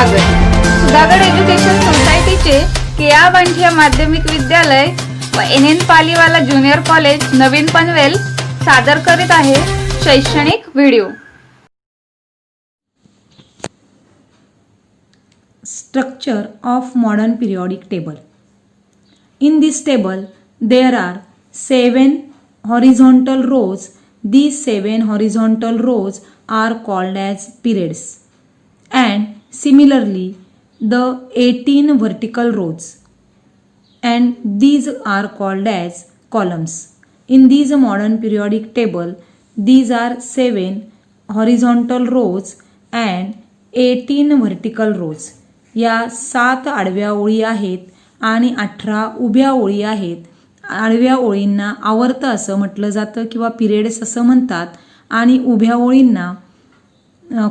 स्वागत. सुधागड एज्युकेशन सोसायटीचे केआ बांठिया माध्यमिक विद्यालय व NN पालीवाला ज्युनियर कॉलेज नवीन पनवेल सादर करीत आहे शैक्षणिक video. Structure of modern periodic table. In this table, there are 7 horizontal rows. These 7 horizontal rows are called as periods. And similarly, the 18 vertical rows. And these are called as columns. In this modern periodic table, these are 7 horizontal rows and 18 vertical rows. या 7 आडव्या ओळी आहेत आणि 18 उभ्या ओळी आहेत. आडव्या ओळींना आवर्त असं म्हटलं जातं किंवा पिरियड्स असं म्हणतात आणि उभ्या ओळींना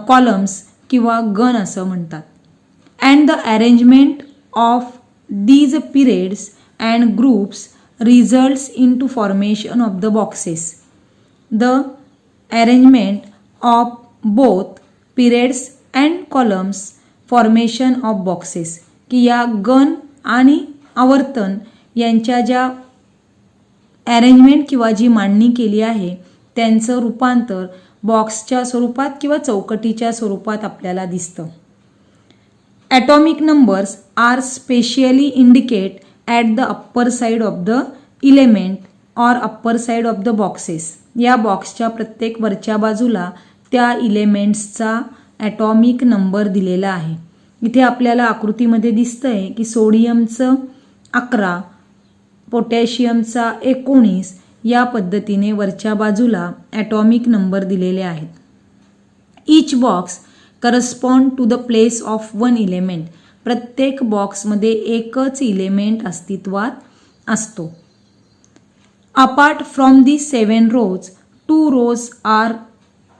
कॉलम्स किंवा गण असं म्हणतात. And the arrangement of these periods and groups results in to formation of the boxes. The arrangement of both periods and columns formation of boxes की या गण आणि आवर्तन यांच्या ज्या अरेंजमेंट किंवा जी मांडणी केली आहे त्यांचं रूपांतर बॉक्सच्या स्वरूपात किंवा चौकटीच्या स्वरूपात आपल्याला दिसतं. Atomic numbers are specially indicate at the upper side of the element or upper side of the boxes. या बॉक्सच्या प्रत्येक वरच्या बाजूला त्या इलेमेंट्सचा ॲटॉमिक नंबर दिलेला आहे. इथे आपल्याला आकृतीमध्ये दिसतंय की सोडियमचं 11, पोटॅशियमचा 19 या पद्धतीने वरच्या बाजूला ॲटॉमिक नंबर दिलेले आहेत. Each box correspond to the place of one element. प्रत्येक बॉक्समध्ये एकच इलेमेंट अस्तित्वात असतो. Apart from the 7 rows, 2 rows are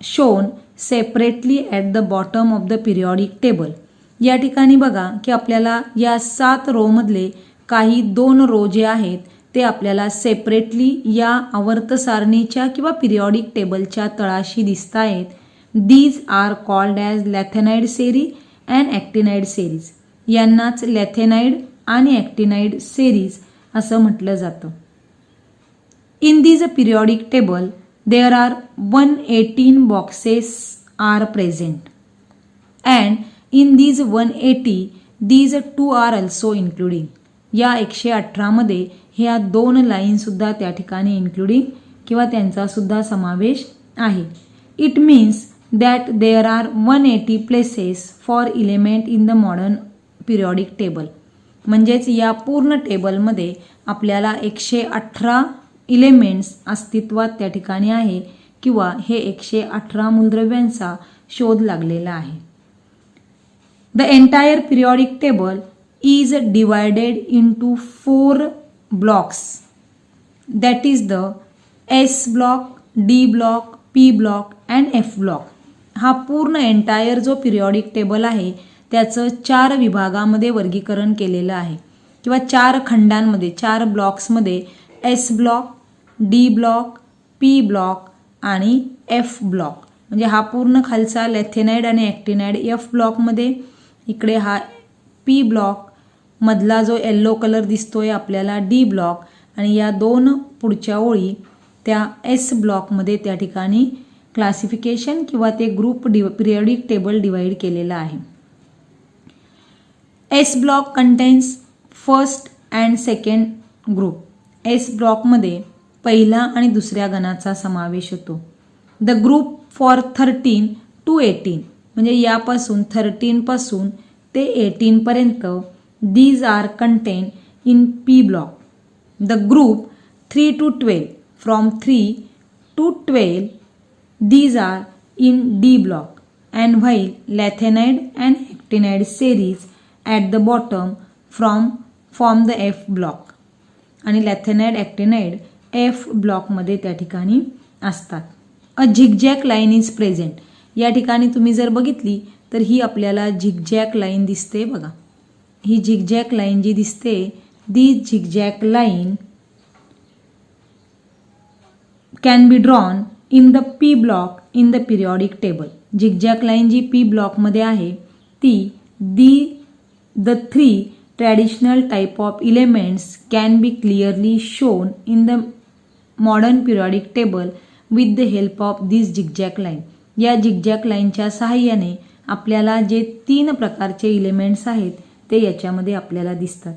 shown separately at the bottom of the periodic table. या ठिकाणी बघा की आपल्याला या 7 रोमधले काही 2 रो जे आहेत ते आपल्याला सेपरेटली या आवर्त सारणीच्या किंवा पिरियॉडिक टेबलच्या तळाशी दिसत आहेत. These are called as lanthanide series and actinide series. यांनाच लॅथेनाइड आणि ॲक्टिनाइड सेरीज असं म्हटलं जातं. In these periodic table there are 118 boxes are present and in these 180 these 2 are also including. या 118 मध्ये ह्या 2 लाईन सुद्धा त्या ठिकाणी इन्क्लुडिंग किंवा त्यांचा सुद्धा समावेश आहे. It means that there are 180 places for element in the modern periodic table. म्हणजेच या पूर्ण टेबलमध्ये आपल्याला 118 इलेमेंट्स अस्तित्वात त्या ठिकाणी आहे किंवा हे 118 मूलद्रव्यांचा शोध लागलेला आहे. The entire periodic table is divided into 4 blocks. That is the S block, D block, P block and F block. हा पूर्ण एंटायर जो पिरियॉडिक टेबल आहे त्याचं 4 विभागामध्ये वर्गीकरण केलेलं आहे किंवा 4 खंडांमध्ये 4 ब्लॉक्समध्ये S block, D block, P block आणि F ब्लॉक. म्हणजे हा पूर्ण खालचा लॅथेनाइड आणि ॲक्टिनाइड F ब्लॉकमध्ये, इकडे हा P ब्लॉक मधला जो येल्लो कलर दिसतोय आपल्याला D ब्लॉक आणि या 2 पुढच्या ओळी त्या S ब्लॉकमध्ये त्या ठिकाणी क्लासिफिकेशन किंवा ते ग्रुप पिरियॉडिक टेबल डिवाइड केलेलं आहे. S block contains first and second group. S ब्लॉकमध्ये पहिला आणि दुसऱ्या गणाचा समावेश होतो. द ग्रुप फॉर 13 to 18 म्हणजे यापासून 13 पासून ते 18 पर्यंत these are contain in P block. The group 3 to 12 from 3 to 12 these are in D block and while lanthanide and actinide series at the bottom form the F block. आणि lanthanide actinide F ब्लॉकमध्ये त्या ठिकाणी असतात. A zigzag line is present. या ठिकाणी तुम्ही जर बघितली तर ही आपल्याला झिगझॅग लाईन दिसते बघा. ही झिगझॅग लाईन जी दिसते the zigzag line can be drawn in the P block in the periodic table. Zigzag line जी P ब्लॉकमध्ये आहे ती the three traditional type of elements can be clearly shown in the modern periodic table with the help of this zigzag line. या zigzag लाईनच्या सहाय्याने आपल्याला जे 3 प्रकारचे इलेमेंट्स आहेत ते याच्यामध्ये आपल्याला दिसतात.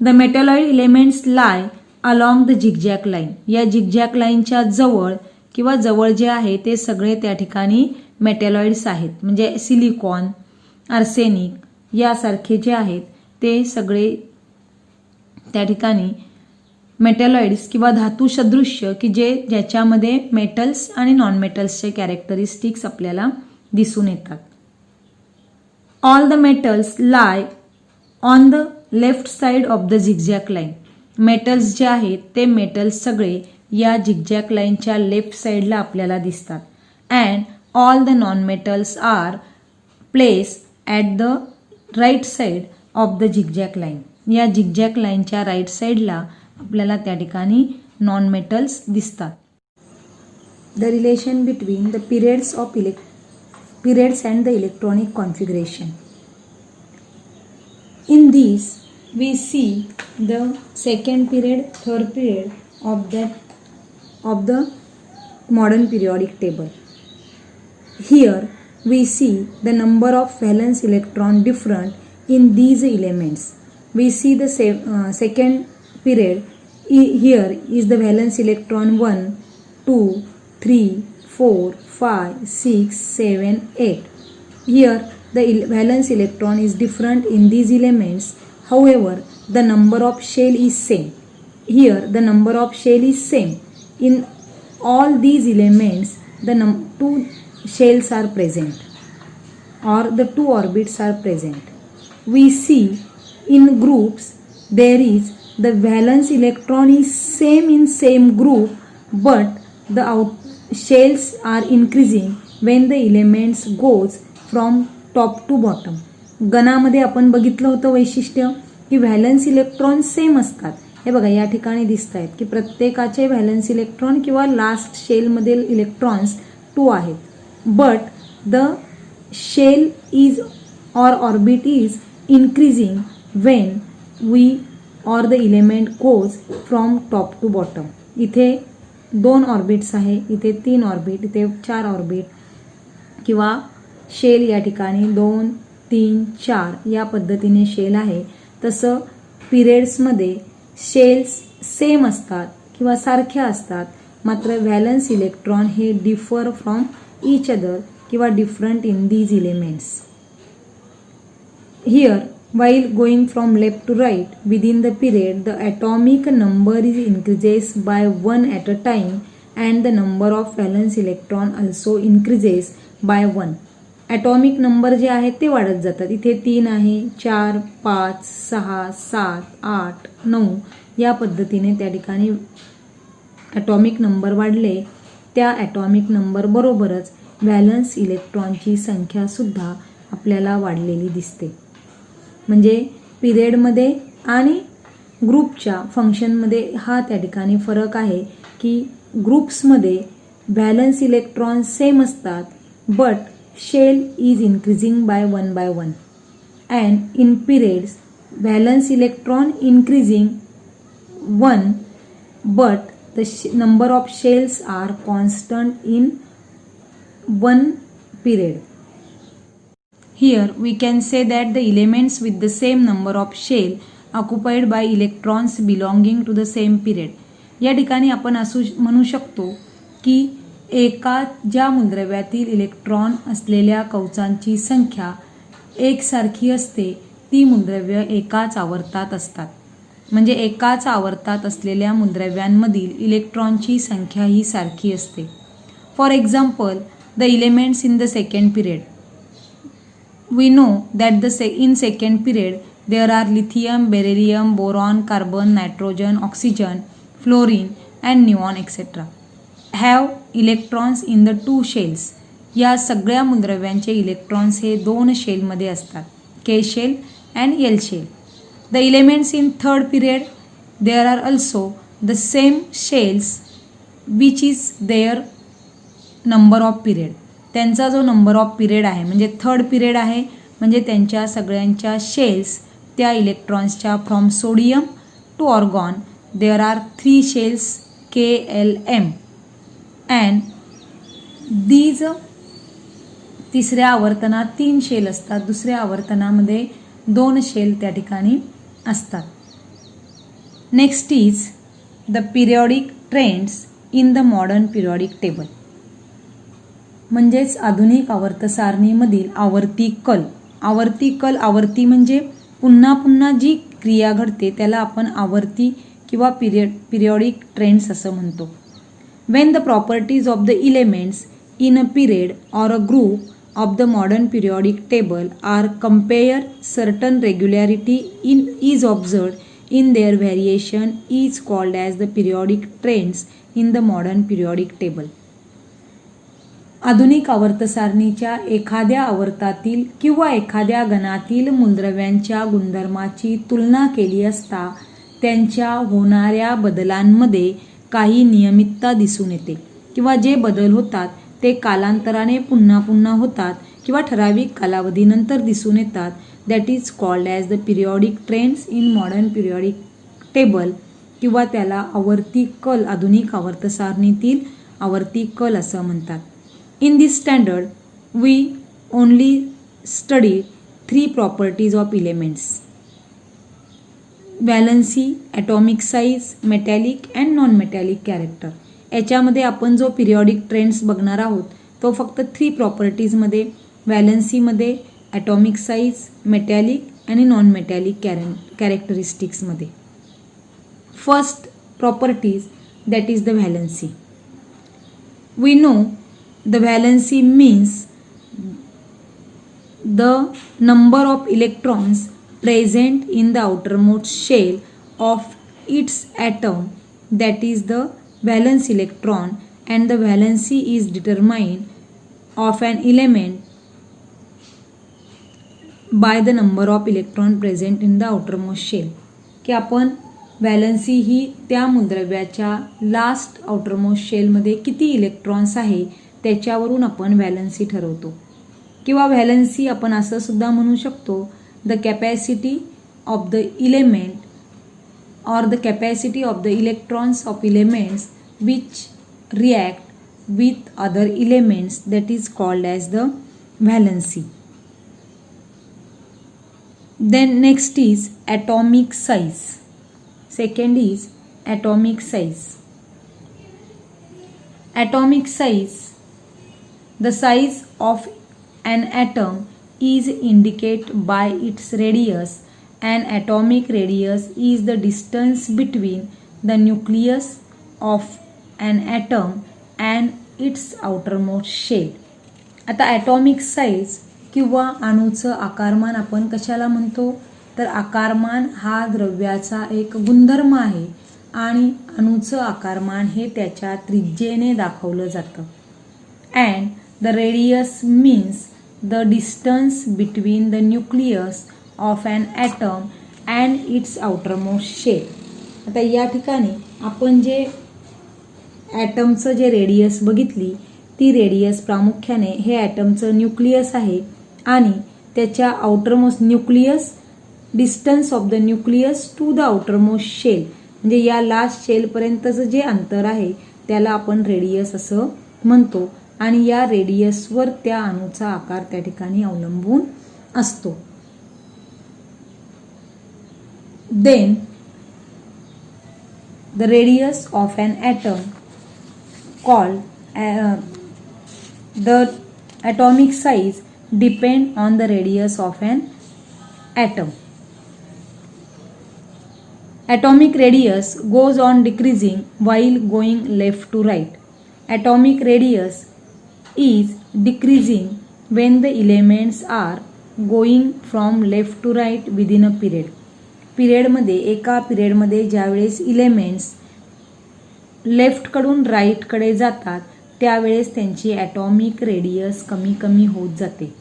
The metalloid elements lie along the zigzag line. या झिगझॅग लाईनच्या जवळ किंवा जवळ जे आहे ते सगळे त्या ठिकाणी मेटॅलॉइड्स आहेत. म्हणजे सिलिकॉन, आर्सेनिक यासारखे जे आहेत ते सगळे त्या ठिकाणी मेटॅलॉइड्स किंवा धातू सदृश्य की ज्याच्यामध्ये मेटल्स आणि नॉन मेटल्सचे कॅरेक्टरिस्टिक्स आपल्याला दिसून येतात. All the metals lie on the left side of the zigzag line. Metals जे आहेत ते मेटल्स सगळे या झिगझॅग लाईनच्या लेफ्ट साइडला आपल्याला दिसतात. And all the non metals are place at the right side of the zigzag line. या झिगझॅग लाईनच्या राईट साइडला आपल्याला त्या ठिकाणी नॉन मेटल्स दिसतात. The relation between the periods and the electronic configuration. In these, we see the second period, third period of the modern periodic table. Here, we see the number of valence electron different in these elements. We see the second period. Here is the valence electron 1, 2, 3, 4, 5, 6, 7, 8. Here, the valence electron is different in these elements. However, the number of shell is same. Here, the number of shell is same. In all these elements, the 2 shells are present, or the 2 orbits are present. We see in groups there is the valence electron is same in same group, but the shells are increasing when the elements goes from top to bottom. गणामध्ये आपण बघितलं होतं वैशिष्ट्य की valence electron same असतात. हे बघा या ठिकाणी दिसत आहेत की प्रत्येकाचे व्हॅलन्स इलेक्ट्रॉन किंवा लास्ट शेलमधील इलेक्ट्रॉन्स 2 आहेत. But the shell is or orbit is increasing when we or the element goes from top to bottom. इथे 2 ऑर्बिट्स आहे, इथे 3 ऑर्बिट, इथे 4 ऑर्बिट किंवा शेल या ठिकाणी 2, 3, 4 या पद्धतीने शेल आहे. तसं पिरियड्समध्ये शेल्स सेम असतात किंवा सारख्या असतात, मात्र व्हॅलन्स इलेक्ट्रॉन हे डिफर फ्रॉम ईच अदर किंवा different in these elements. Here while going from left to right within the period, the atomic number is increases by 1 at a time and the number of valence electron also increases by 1. Atomic number जे आहेत ते वाढत जातात. इथे 3 आहे, 4, 5, 6, 7, 8, 9 या पद्धतीने त्या ठिकाणी ॲटॉमिक नंबर वाढले. त्या ॲटॉमिक नंबर बरोबरच व्हॅलन्स इलेक्ट्रॉनची संख्यासुद्धा आपल्याला वाढलेली दिसते. म्हणजे पिरियडमध्ये आणि ग्रुपच्या फंक्शनमध्ये हा त्या ठिकाणी फरक आहे की ग्रुप्समध्ये व्हॅलन्स इलेक्ट्रॉन सेम असतात, but shell is increasing by 1 by 1, and in periods valence electron increasing 1, but the number of shells are constant in one period. Here we can say that the elements with the same number of shell occupied by electrons belonging to the same period. या ठिकाणी आपण असं म्हणू शकतो की ज्या मूलद्रव्यातील electron असलेल्या कवचांची संख्या एकसारखी असते ती मूलद्रव्य एकाच आवर्तात असतात. म्हणजे एकाच आवर्तात असलेल्या मूलद्रव्यांमधील इलेक्ट्रॉनची संख्या ही सारखी असते. For example, the elements in the second period. We know that in second period there are lithium, beryllium, boron, carbon, nitrogen, oxygen, fluorine and neon etcetera have electrons in the 2 shells. या सगळ्या मूलद्रव्यांचे electrons हे 2 शेलमध्ये असतात, K shell and L shell. The elements in third period there are also the same shells which is their number of period. त्यांचा जो number of period आहे म्हणजे थर्ड पिरियड आहे म्हणजे त्यांच्या सगळ्यांच्या शेल्स त्या इलेक्ट्रॉन्सच्या from sodium to argon there are 3 shells KLM and these तिसऱ्या आवर्तनात 3 शेल असतात, दुसऱ्या आवर्तनामध्ये 2 शेल त्या ठिकाणी असतात. Next is the periodic trends in the modern periodic table. म्हणजेच आधुनिक आवर्त सारणीमधील आवर्ती कल. आवर्ती म्हणजे पुन्हा पुन्हा जी क्रिया घडते त्याला आपण आवर्ती किंवा पिरियॉडिक ट्रेंड्स असं म्हणतो. When the properties of the elements in a period or a group of the modern periodic table are compare certain regularity is observed in their variation is called as the periodic trends in the modern periodic table. आधुनिक आवर्त सारणीच्या एखाद्या आवर्तातील किंवा एखाद्या गणातील मूलद्रव्यांच्या गुणधर्माची तुलना केली असता त्यांच्या होणाऱ्या बदलांमध्ये काही नियमितता दिसून येते किंवा जे बदल होतात ते कालांतराने पुन्हा पुन्हा होतात किंवा ठराविक कालावधीनंतर दिसून येतात. That is called as the periodic trends in modern periodic table किंवा त्याला आवर्ती कल, आधुनिक आवर्त सारणीतील आवर्ती कल असं म्हणतात. In this standard we only study 3 properties of elements: valency, atomic size, metallic and non metallic character. याच्यामध्ये आपण जो पिरियॉडिक ट्रेंड्स बघणार आहोत तो फक्त 3 प्रॉपर्टीजमध्ये, व्हॅलन्सीमध्ये, ॲटॉमिक साईज, मेटॅलिक आणि नॉन मेटॅलिक कॅरेक्टरिस्टिक्समध्ये. First properties that is the valency. We know the valency means the number of electrons present in the outermost shell of its atom, that is the valence electron, and the valency is determined of an element by the number of electron present in the outermost shell. की आपण valency ही त्या मूलद्रव्याच्या last outermost शेलमध्ये किती electrons आहे त्याच्यावरून आपण valency ठरवतो. किंवा valency आपण असं सुद्धा म्हणू शकतो, the capacity of the element or the capacity of the electrons of elements which react with other elements, that is called as the valency. Then next is atomic size. Second is atomic size. Atomic size, the size of an atom is indicated by its radius. An atomic radius is the distance between the nucleus of an atom and its outermost shell. आता atomic size किंवा अणूचं आकारमान आपण कशाला म्हणतो, तर आकारमान हा द्रव्याचा एक गुणधर्म आहे आणि अणूचं आकारमान हे त्याच्या त्रिज्येने दाखवलं जातं. And the radius means the distance between the nucleus of an atom and its outermost shell. आता या ठिकाणी आपण जे ॲटमचं जे रेडियस बघितली ती रेडियस प्रामुख्याने हे ॲटमचं न्यूक्लियस आहे आणि त्याच्या outermost nucleus, distance of the nucleus to the outermost shell, म्हणजे या लास्ट शेलपर्यंतचं जे अंतर आहे त्याला आपण रेडियस असं म्हणतो आणि या रेडियसवर त्या अणूचा आकार त्या ठिकाणी अवलंबून असतो. Then the radius of an atom called the atomic size depend on the radius of an atom. Atomic radius goes on decreasing while going left to right. Atomic radius is decreasing when the elements are going from left to right within a period. पिरियडमध्ये एका पिरियडमध्ये ज्यावेळेस elements लेफ्टकडून राईटकडे जातात त्यावेळेस त्यांची atomic radius कमी कमी होत जाते.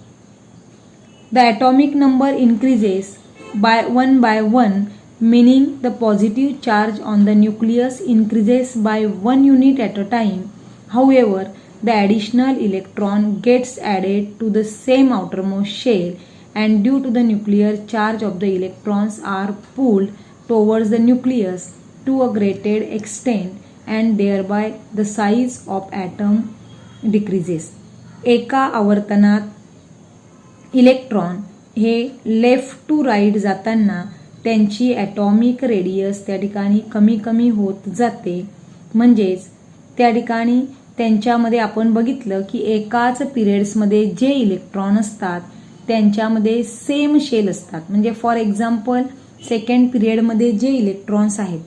The atomic number increases by 1 meaning the positive charge on the nucleus increases by 1 unit at a time. However, the additional electron gets added to the same outermost shell and due to the nuclear charge of the electrons are pulled towards the nucleus to a greater extent and thereby the size of atom decreases. एका आवर्तनात electron हे left to right जाताना त्यांची atomic radius त्या ठिकाणी कमी कमी होत जाते. म्हणजेच त्या ठिकाणी त्यांच्यामध्ये आपण बघितलं की एकाच पिरियड्समध्ये जे इलेक्ट्रॉन असतात त्यांच्यामध्ये सेम शेल असतात. म्हणजे फॉर एक्झाम्पल सेकंड पिरियडमध्ये जे इलेक्ट्रॉन्स आहेत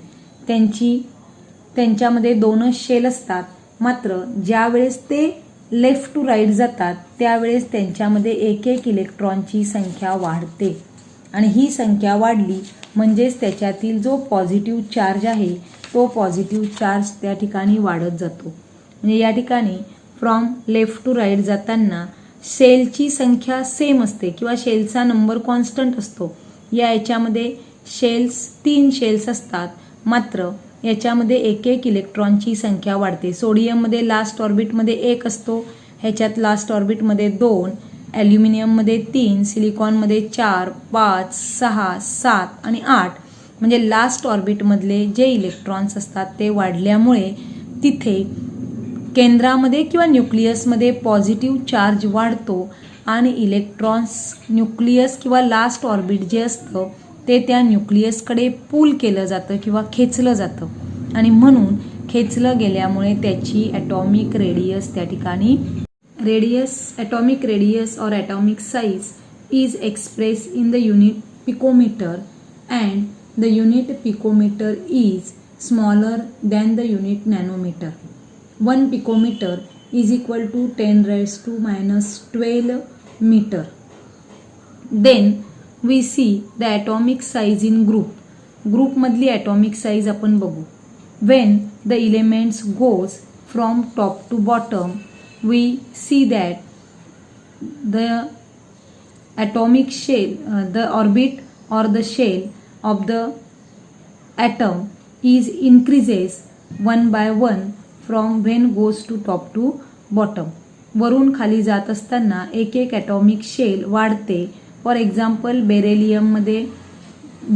त्यांच्यामध्ये दोनच शेल असतात. मात्र ज्यावेळेस ते लेफ्ट टू राईट जातात त्यावेळेस त्यांच्यामध्ये एक एक इलेक्ट्रॉनची संख्या वाढते आणि ही संख्या वाढली म्हणजेच त्याच्यातील जो पॉझिटिव्ह चार्ज आहे तो पॉझिटिव्ह चार्ज त्या ठिकाणी वाढत जातो. म्हणजे या ठिकाणी फ्रॉम लेफ्ट टू राईट जाताना शेलची संख्या सेम असते किंवा शेलचा नंबर कॉन्स्टंट असतो. याच्यामध्ये 3 शेल्स असतात. मात्र याच्यामध्ये एक एक इलेक्ट्रॉनची संख्या वाढते. सोडियममध्ये लास्ट ऑर्बिटमध्ये 1 असतो, ह्याच्यात लास्ट ऑर्बिटमध्ये 2, ॲल्युमिनियममध्ये 3, सिलिकॉनमध्ये 4, 5, 6, 7 आणि 8. म्हणजे लास्ट ऑर्बिटमधले जे इलेक्ट्रॉन्स असतात ते वाढल्यामुळे तिथे केंद्रामध्ये किंवा न्यूक्लियसमध्ये पॉझिटिव्ह चार्ज वाढतो आणि इलेक्ट्रॉन्स न्यूक्लियस किंवा लास्ट ऑर्बिट जे असतं ते त्या न्यूक्लियसकडे पुल केलं जातं किंवा खेचलं जातं आणि म्हणून खेचलं गेल्यामुळे त्याची ॲटॉमिक रेडियस त्या ठिकाणी ॲटॉमिक रेडियस और atomic size is express in the unit picometer and the unit picometer is smaller than the unit nanometer. 1 picometer is equal to 10⁻⁻12 meter. Then we see the atomic size in group. Group मधली atomic size आपण बघू. When the elements goes from top to bottom, we see that the atomic shell, the orbit or the shell of the atom is increases 1 by 1 from when goes to top to bottom. वरून खाली जात असताना एक एक atomic shell वाढते. For example बेरेलियममध्ये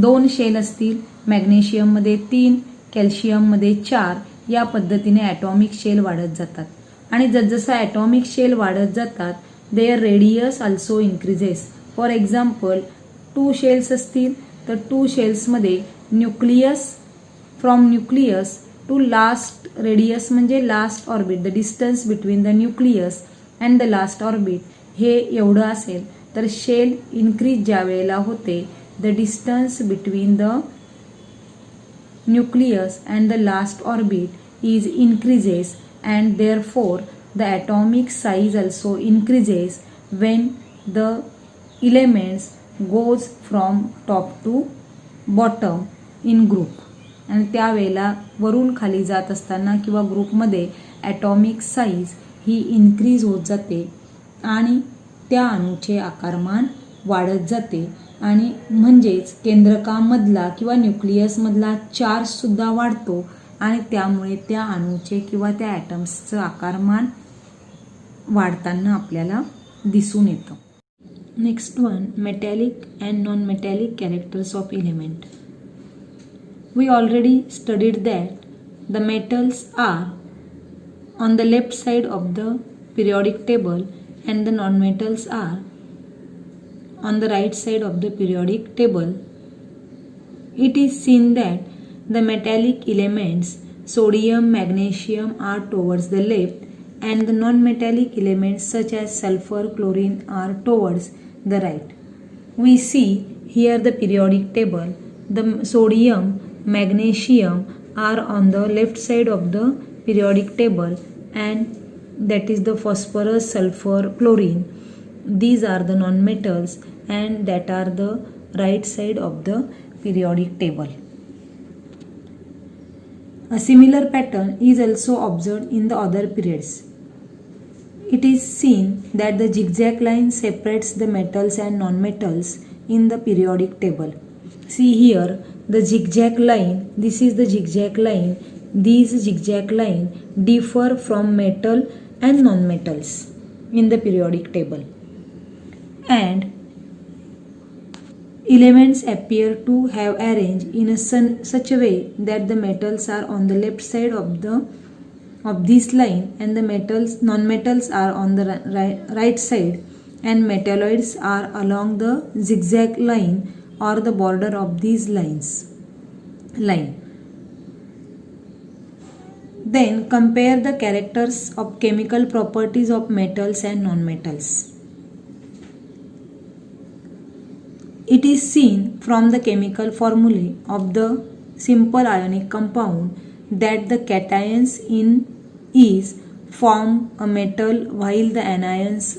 2 shell असतील, मॅग्नेशियममध्ये 3, कॅल्शियममध्ये 4. या पद्धतीने ॲटॉमिक शेल वाढत जातात आणि जसजसं ॲटॉमिक शेल वाढत जातात their radius also increases. For example 2 shells असतील तर 2 शेल्समध्ये from nucleus to last radius म्हणजे last orbit, the distance between the nucleus and the last orbit हे एवढं असेल तर शेल इन्क्रीज ज्या वेळेला होते the distance between the nucleus and the last orbit is increases and therefore the atomic size also increases when the elements goes from top to bottom in group. आणि त्यावेळेला वरून खाली जात असताना किंवा ग्रुपमध्ये ॲटॉमिक साईज ही इन्क्रीज होत जाते आणि त्या अणूचे आकारमान वाढत जाते आणि म्हणजेच केंद्रकामधला किंवा न्यूक्लियसमधला चार्जसुद्धा वाढतो आणि त्यामुळे त्या अणूचे किंवा त्या ॲटम्सचं आकारमान वाढताना आपल्याला दिसून येतं. Next one, metallic and non metallic characters of element. We already studied that the metals are on the left side of the periodic table and the non-metals are on the right side of the periodic table. It is seen that the metallic elements sodium, magnesium are towards the left and the non-metallic elements such as sulfur, chlorine are towards the right. We see here the periodic table. The sodium, magnesium are on the left side of the periodic table and that is the phosphorus, sulfur, chlorine. These are the non-metals and that are the right side of the periodic table. A similar pattern is also observed in the other periods. It is seen that the zigzag line separates the metals and non-metals in the periodic table. See here the zigzag line, this is the zigzag line. These zigzag line differ from metal and non-metals in the periodic table. And Elements appear to have arranged in such a way that the metals are on the left side of this line and the non-metals are on the right side, and metalloids are along the zigzag line or the border of these line. Then compare the characters of chemical properties of metals and non-metals. It is seen from the chemical formulae of the simple ionic compound that the cations in is form a metal while the anions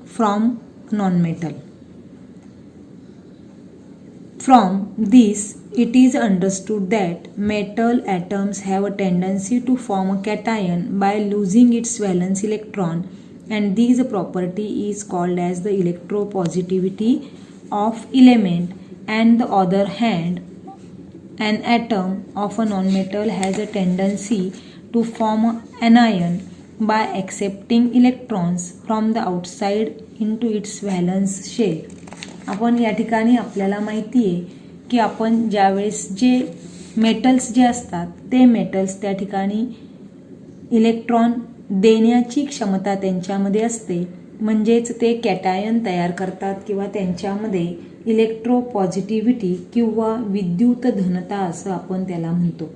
from non-metal. From this, it is understood that metal atoms have a tendency to form a cation by losing its valence electron, and this property is called as the electropositivity of element. And the other hand, an atom of a nonmetal has a tendency to form an anion by accepting electrons from the outside into its valence shell. आपण या ठिकाणी आपल्याला माहिती आहे की आपण ज्यावेळेस जे मेटल्स जे असतात ते मेटल्स त्या ठिकाणी इलेक्ट्रॉन देण्याची क्षमता त्यांच्यामध्ये असते, म्हणजेच ते कॅटायन तयार करतात किंवा त्यांच्यामध्ये इलेक्ट्रोपॉझिटिव्हिटी किंवा विद्युत धनता असं आपण त्याला म्हणतो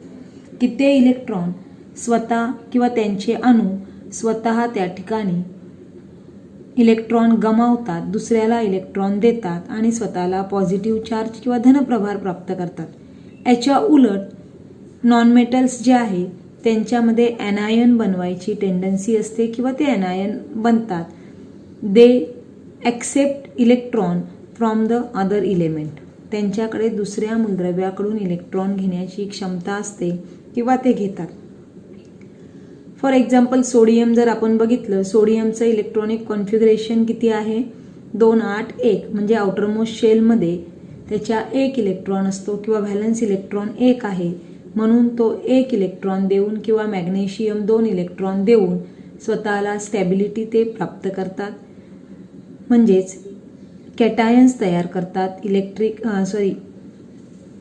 की ते इलेक्ट्रॉन स्वतः किंवा त्यांचे अणू स्वतः त्या ठिकाणी इलेक्ट्रॉन गमावतात, दुसऱ्याला इलेक्ट्रॉन देतात आणि स्वतःला पॉझिटिव्ह चार्ज किंवा धनप्रभार प्राप्त करतात. याच्या उलट नॉनमेटल्स जे आहे त्यांच्यामध्ये ॲनायन बनवायची टेंडन्सी असते किंवा ते ॲनायन बनतात. They accept electron from the other element. त्यांच्याकडे दुसऱ्या मूलद्रव्याकडून इलेक्ट्रॉन घेण्याची क्षमता असते किंवा ते घेतात. फॉर एक्झाम्पल सोडियम जर आपण बघितलं, सोडियमचं इलेक्ट्रॉनिक कॉन्फिगरेशन किती आहे? 2 8 1, म्हणजे आउटरमोस्ट शेलमध्ये त्याच्या 1 इलेक्ट्रॉन असतो किंवा व्हॅलन्स इलेक्ट्रॉन 1 आहे, म्हणून तो 1 इलेक्ट्रॉन देऊन किंवा मॅग्नेशियम 2 इलेक्ट्रॉन देऊन स्वतःला स्टॅबिलिटी ते प्राप्त करतात, म्हणजेच कॅटायन्स तयार करतात,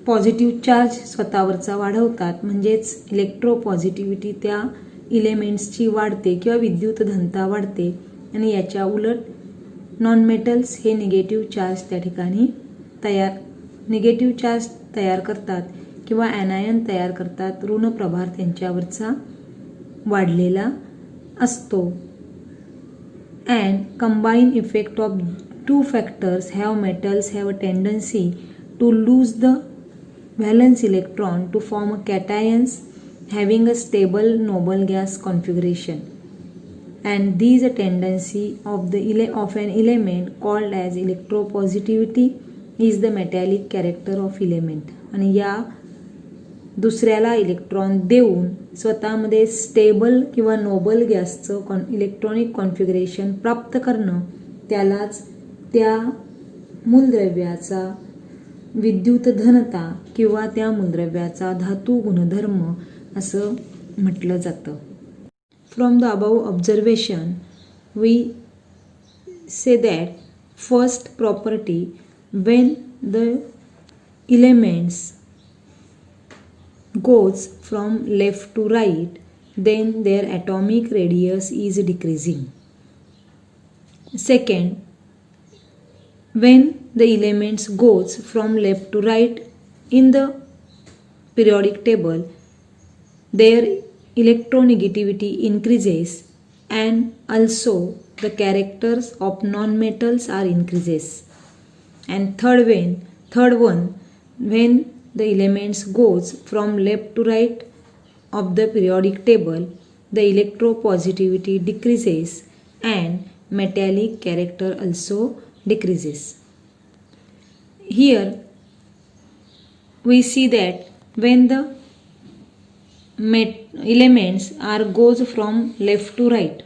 पॉझिटिव्ह चार्ज स्वतःवरचा वाढवतात, म्हणजेच इलेक्ट्रोपॉझिटिव्हिटी त्या इलेमेंट्सची वाढते किंवा विद्युत धनता वाढते. आणि याच्या उलट नॉन मेटल्स हे निगेटिव्ह चार्ज त्या ठिकाणी निगेटिव्ह चार्ज तयार करतात किंवा ॲनायन तयार करतात, ऋण प्रभार त्यांच्यावरचा वाढलेला असतो. And combine effect of 2 factors metals have a tendency to lose the valence electron to form cations having a stable noble gas configuration, and these tendency of an element called as electropositivity is the metallic character of element. आणि या दुसऱ्याला electron देऊन स्वतःमध्ये stable किंवा Nobel गॅसचं electronic configuration प्राप्त करणं, त्यालाच त्या मूलद्रव्याचा विद्युत धनता किंवा त्या मूलद्रव्याचा धातू गुणधर्म असं म्हटलं जातं. From the above observation we say that first property, when the elements goes from left to right, then their atomic radius is decreasing. Second, when the elements goes from left to right in the periodic table, their electronegativity increases and also the characters of non-metals are increases. And third one, when the elements goes from left to right of the periodic table, the electropositivity decreases and metallic character also decreases. Here we see that when the elements goes from left to right,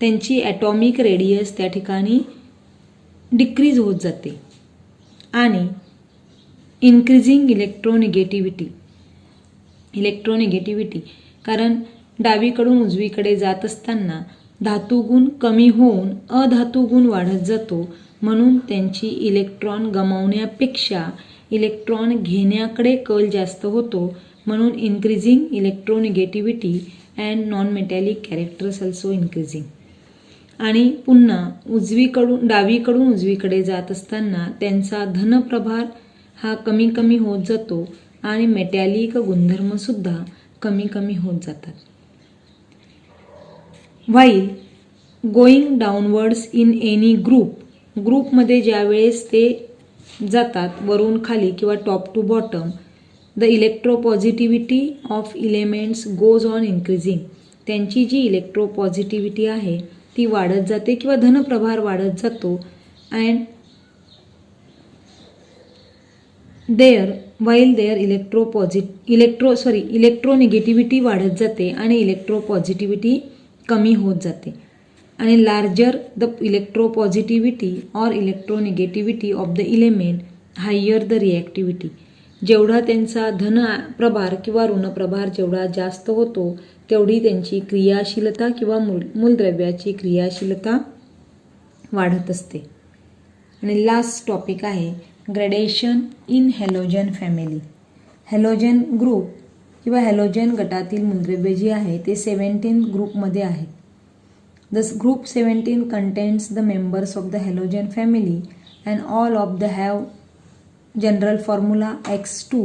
त्यांची atomic radius त्या ठिकाणी decrease होत जाते आणि increasing electronegativity, कारण डावीकडून उजवीकडे जात असताना धातुगुण कमी होऊन अधातुगुण वाढत जातो, म्हणून त्यांची इलेक्ट्रॉन गमावण्यापेक्षा इलेक्ट्रॉन घेण्याकडे कल जास्त होतो, म्हणून increasing electronegativity and non metallic characters also increasing. आणि पुन्हा डावीकडून उजवीकडे जात असताना त्यांचा धनप्रभार हा कमी कमी होत जातो आणि मेटॅलिक गुणधर्मसुद्धा कमी कमी होत जातात. While going downwards in any ग्रुपमध्ये ज्यावेळेस ते जातात वरून खाली किंवा top to bottom, the electropositivity of elements goes on increasing. त्यांची जी इलेक्ट्रोपॉझिटिव्हिटी आहे ती वाढत जाते किंवा धनप्रभार वाढत जातो. अँड इलेक्ट्रोनिगेटिव्हिटी वाढत जाते आणि इलेक्ट्रोपॉझिटिव्हिटी कमी होत जाते. आणि larger the electropositivity or electronegativity of the element higher the reactivity. जेवढा त्यांचा धन प्रभार किंवा ऋणप्रभार जेवढा जास्त होतो तेवढी त्यांची क्रियाशीलता किंवा मूलद्रव्याची क्रियाशीलता वाढत असते. आणि लास्ट टॉपिक आहे gradation in halogen family. Halogen group किंवा हॅलोजन गटातील मूलद्रव्ये जी आहे ते 17 ग्रुपमध्ये आहेत. The group 17 contains the members of the halogen family and all of the have general formula X2.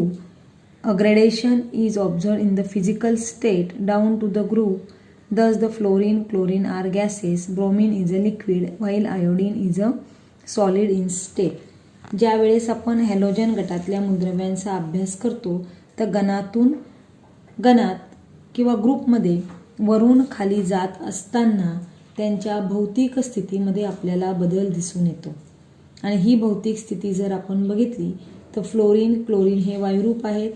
A gradation is observed in the physical state down to the group. Thus the fluorine, chlorine are gases, bromine is a liquid, while iodine is a solid in state. ज्या वेळेस आपण halogen गटातल्या मूलद्रव्यांचा अभ्यास करतो तर गणात किंवा ग्रुपमध्ये वरून खाली जात असताना त्यांच्या भौतिक स्थितीमध्ये आपल्याला बदल दिसून येतो. आणि ही भौतिक स्थिती जर आपण बघितली तर फ्लोरीन, क्लोरीन हे वायुरूप आहेत,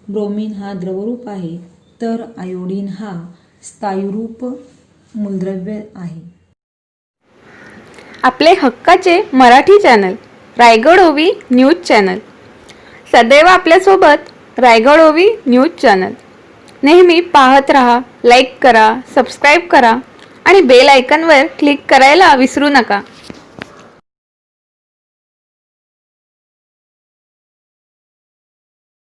ब्रोमीन हा द्रवरूप आहे, तर आयोडीन हा स्थायूरूप मूलद्रव्य आहे. आपले हक्काचे मराठी चॅनल रायगड ओवी न्यूज चॅनल सदैव आपल्यासोबत. रायगड ओवी न्यूज चॅनल नेहमी पाहत रहा, लाईक करा, सबस्क्राईब करा आणि बेल आयकॉनवर क्लिक करायला विसरू नका.